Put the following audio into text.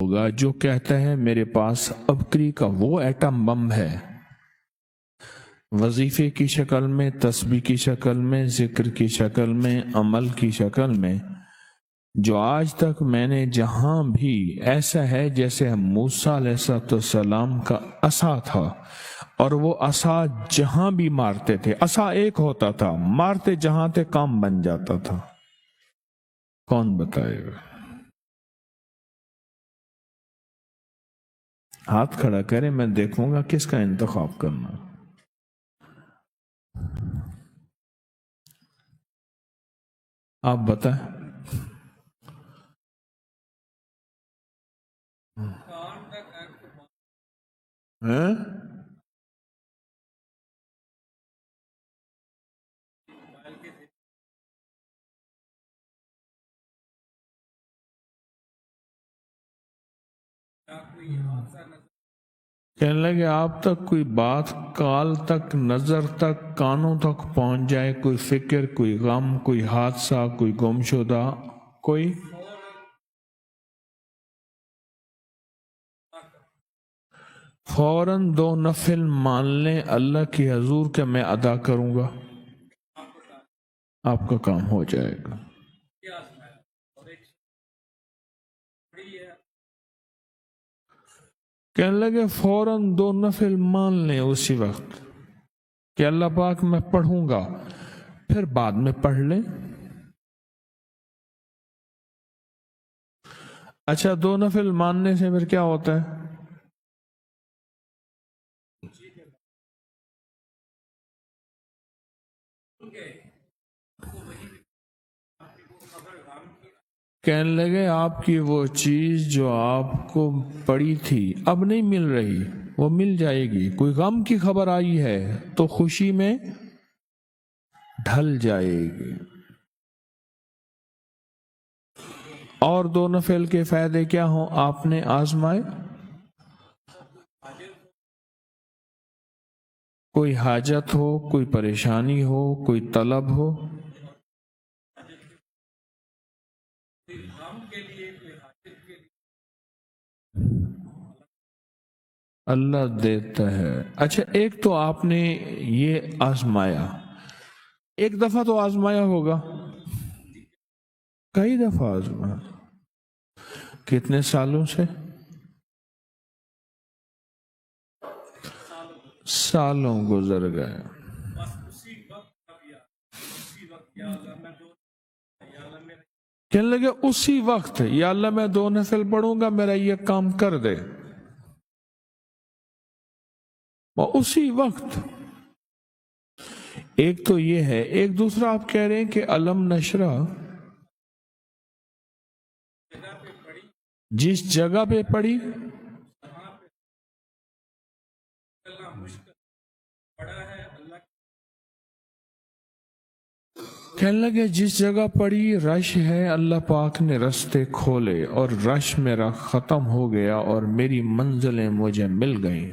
ہوگا جو کہتا ہے میرے پاس ابکری کا وہ ایٹم بم ہے، وظیفے کی شکل میں، تسبیح کی شکل میں، ذکر کی شکل میں، عمل کی شکل میں، جو آج تک میں نے جہاں بھی ایسا ہے جیسے موسیٰ علیہ السلام کا عصا تھا، اور وہ عصا جہاں بھی مارتے تھے، عصا ایک ہوتا تھا، مارتے جہاں تھے کام بن جاتا تھا۔ کون بتائے گا؟ ہاتھ کھڑا کرے، میں دیکھوں گا کس کا انتخاب کرنا۔ آپ بتائیں۔ کہنے لگے آپ تک کوئی بات کال تک، نظر تک، کانوں تک پہنچ جائے، کوئی فکر، کوئی غم، کوئی حادثہ، کوئی گمشدہ، کوئی فوراً 2 نفل مان لیں اللہ کی حضور کہ میں ادا کروں گا، آپ کا کام ہو جائے گا۔ کہنے لگے فوراً 2 نفل مان لیں اسی وقت کہ اللہ پاک میں پڑھوں گا، پھر بعد میں پڑھ لیں۔ اچھا 2 نفل ماننے سے پھر کیا ہوتا ہے؟ کہنے لگے آپ کی وہ چیز جو آپ کو پڑی تھی اب نہیں مل رہی، وہ مل جائے گی۔ کوئی غم کی خبر آئی ہے تو خوشی میں ڈھل جائے گی۔ اور 2 نفل کے فائدے کیا ہوں آپ نے آزمائے؟ کوئی حاجت ہو، کوئی پریشانی ہو، کوئی طلب ہو، اللہ دیتا ہے۔ اچھا ایک تو آپ نے یہ آزمایا، ایک دفعہ تو آزمایا ہوگا، کئی دفعہ آزمایا، کتنے سالوں سے؟ سالوں گزر گئے۔ کہنے لگے اسی وقت یا اللہ میں 2 نفل پڑھوں گا میرا یہ کام کر دے، اور اسی وقت۔ ایک تو یہ ہے، ایک دوسرا آپ کہہ رہے ہیں کہ علم نشرہ جس جگہ پہ پڑی، کہنے لگے جس جگہ پڑی رش ہے، اللہ پاک نے رستے کھولے اور رش میرا ختم ہو گیا اور میری منزلیں مجھے مل گئیں۔